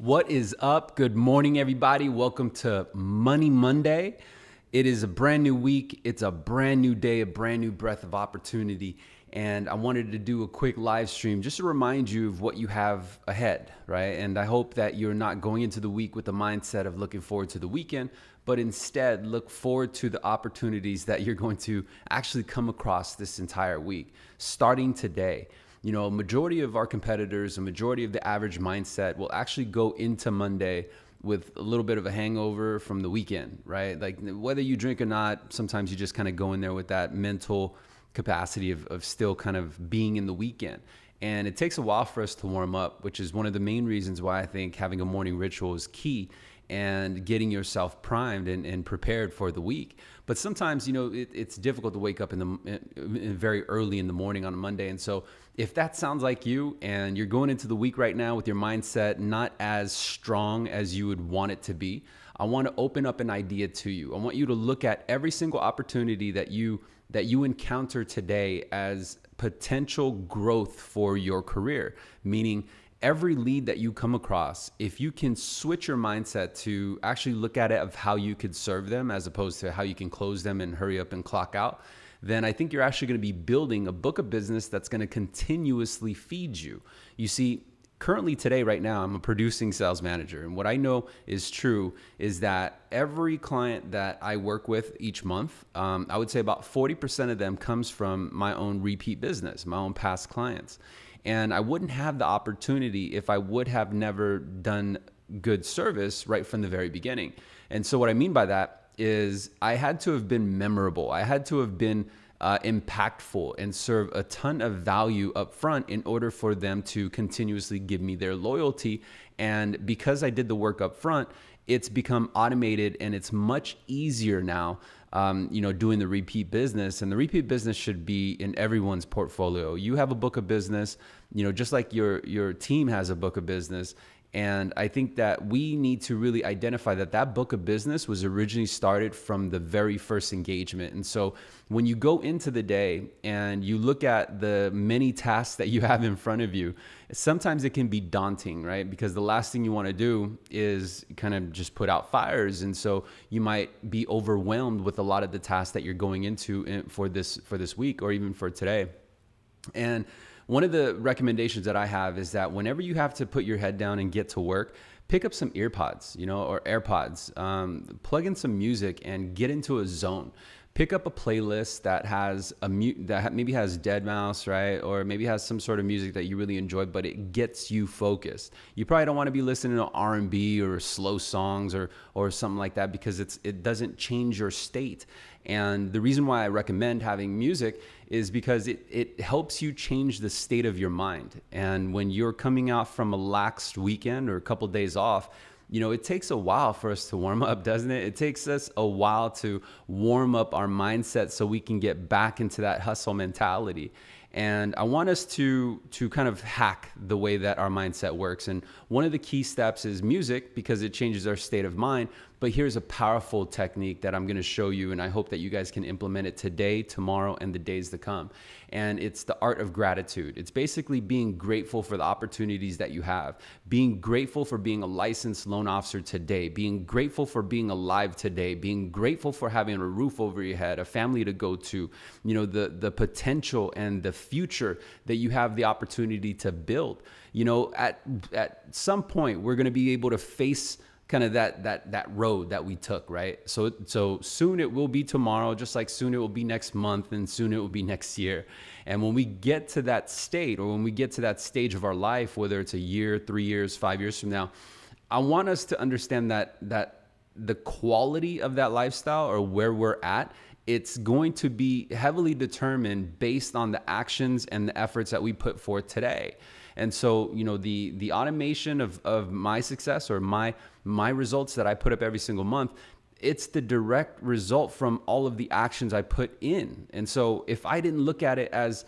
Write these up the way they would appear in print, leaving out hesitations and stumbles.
What is up? Good morning, everybody. Welcome to Money Monday. It is a brand new week. It's a brand new day, a brand new breath of opportunity. And I wanted to do a quick live stream just to remind you of what you have ahead, right? And I hope that you're not going into the week with the mindset of looking forward to the weekend, but instead look forward to the opportunities that you're going to actually come across this entire week, starting today. You know, a majority of our competitors, a majority of the average mindset will actually go into Monday with a little bit of a hangover from the weekend, right? Like whether you drink or not, sometimes you just kind of go in there with that mental capacity of still kind of being in the weekend. And it takes a while for us to warm up, which is one of the main reasons why I think having a morning ritual is key and getting yourself primed and prepared for the week. But sometimes, you know, it's difficult to wake up very early in the morning on a Monday. And so if that sounds like you and you're going into the week right now with your mindset not as strong as you would want it to be, I want to open up an idea to you. I want you to look at every single opportunity that you encounter today as potential growth for your career, meaning every lead that you come across, if you can switch your mindset to actually look at it of how you could serve them as opposed to how you can close them and hurry up and clock out, then I think you're actually going to be building a book of business that's going to continuously feed you. You see, currently today, right now, I'm a producing sales manager. And what I know is true is that every client that I work with each month, I would say about 40% of them comes from my own repeat business, my own past clients. And I wouldn't have the opportunity if I would have never done good service right from the very beginning. And so what I mean by that is I had to have been memorable. I had to have been impactful and serve a ton of value up front in order for them to continuously give me their loyalty. And because I did the work up front, it's become automated and it's much easier now, doing the repeat business. And the repeat business should be in everyone's portfolio. You have a book of business, just like your team has a book of business. And I think that we need to really identify that book of business was originally started from the very first engagement. And so when you go into the day and you look at the many tasks that you have in front of you, sometimes it can be daunting, right? Because the last thing you want to do is kind of just put out fires. And so you might be overwhelmed with a lot of the tasks that you're going into for this week or even for today. And one of the recommendations that I have is that whenever you have to put your head down and get to work, pick up some ear pods, or AirPods, plug in some music and get into a zone. Pick up a playlist that has that maybe has Deadmau5, right? Or maybe has some sort of music that you really enjoy, but it gets you focused. You probably don't want to be listening to R&B or slow songs or something like that because it doesn't change your state. And the reason why I recommend having music is because it helps you change the state of your mind. And when you're coming out from a laxed weekend or a couple of days off, it takes a while for us to warm up, doesn't it? It takes us a while to warm up our mindset so we can get back into that hustle mentality. And I want us to kind of hack the way that our mindset works. And one of the key steps is music because it changes our state of mind. But here's a powerful technique that I'm going to show you, and I hope that you guys can implement it today, tomorrow, and the days to come. And it's the art of gratitude. It's basically being grateful for the opportunities that you have, being grateful for being a licensed loan officer today, being grateful for being alive today, being grateful for having a roof over your head, a family to go to, the potential and the future that you have the opportunity to build. At some point, we're going to be able to face kind of that road that we took, right? So soon it will be tomorrow, just like soon it will be next month, and soon it will be next year. And when we get to that state, or when we get to that stage of our life, whether it's a year, 3 years, 5 years from now, I want us to understand that the quality of that lifestyle or where we're at, it's going to be heavily determined based on the actions and the efforts that we put forth today. And so, the automation of my success or my results that I put up every single month, it's the direct result from all of the actions I put in. And so if I didn't look at it as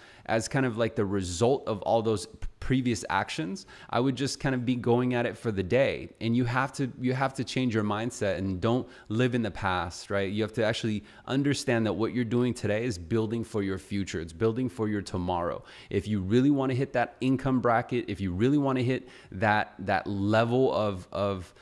kind of like the result of all those previous actions, I would just kind of be going at it for the day. And you have to change your mindset and don't live in the past, right? You have to actually understand that what you're doing today is building for your future. It's building for your tomorrow. If you really want to hit that income bracket, if you really want to hit that level of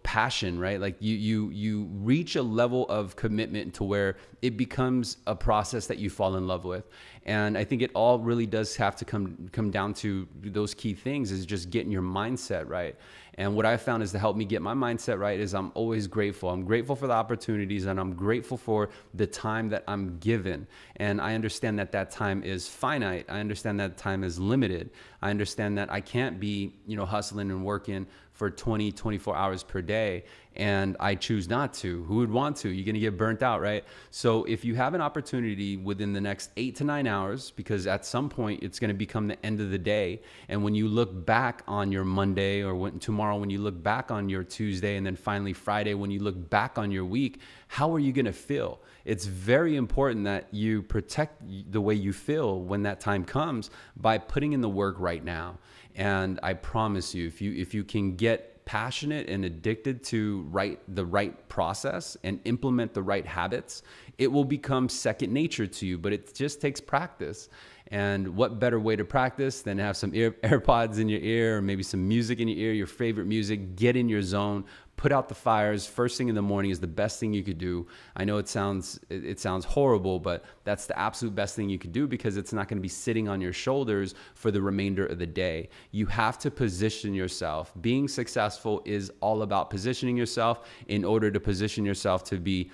passion, right? Like you reach a level of commitment to where it becomes a process that you fall in love with. And I think it all really does have to come down to those key things, is just getting your mindset right. And what I found is to help me get my mindset right is I'm always grateful. I'm grateful for the opportunities, and I'm grateful for the time that I'm given. And I understand that time is finite. I understand that time is limited. I understand that I can't be, hustling and working for 20, 24 hours per day, and I choose not to. Who would want to? You're going to get burnt out, right? So if you have an opportunity within the next 8 to 9 hours, because at some point it's going to become the end of the day, and when you look back on your Monday, or tomorrow when you look back on your Tuesday, and then finally Friday when you look back on your week, how are you going to feel? It's very important that you protect the way you feel when that time comes by putting in the work right now. And I promise you, if you can get passionate and addicted to the right process and implement the right habits, it will become second nature to you. But it just takes practice. And what better way to practice than have some AirPods in your ear, or maybe some music in your ear, your favorite music, get in your zone, put out the fires. First thing in the morning is the best thing you could do. I know it sounds horrible, but that's the absolute best thing you could do, because it's not going to be sitting on your shoulders for the remainder of the day. You have to position yourself. Being successful is all about positioning yourself in order to position yourself to be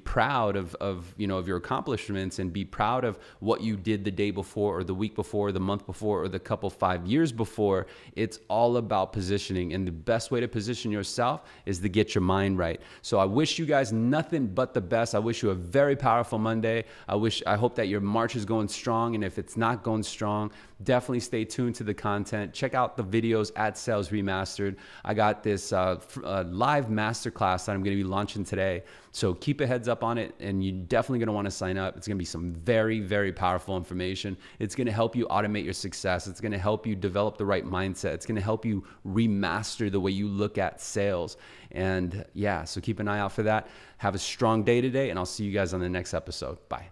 proud of your accomplishments, and be proud of what you did the day before, or the week before, or the month before, or the couple 5 years before. It's all about positioning, and the best way to position yourself is to get your mind right. So I wish you guys nothing but the best. I wish you a very powerful Monday. I hope that your March is going strong, and if it's not going strong, definitely stay tuned to the content. Check out the videos at Sales Remastered. I got this live masterclass that I'm going to be launching today. So keep a heads up on it, and you're definitely going to want to sign up. It's going to be some very, very powerful information. It's going to help you automate your success. It's going to help you develop the right mindset. It's going to help you remaster the way you look at sales. And yeah, so keep an eye out for that. Have a strong day today, and I'll see you guys on the next episode. Bye.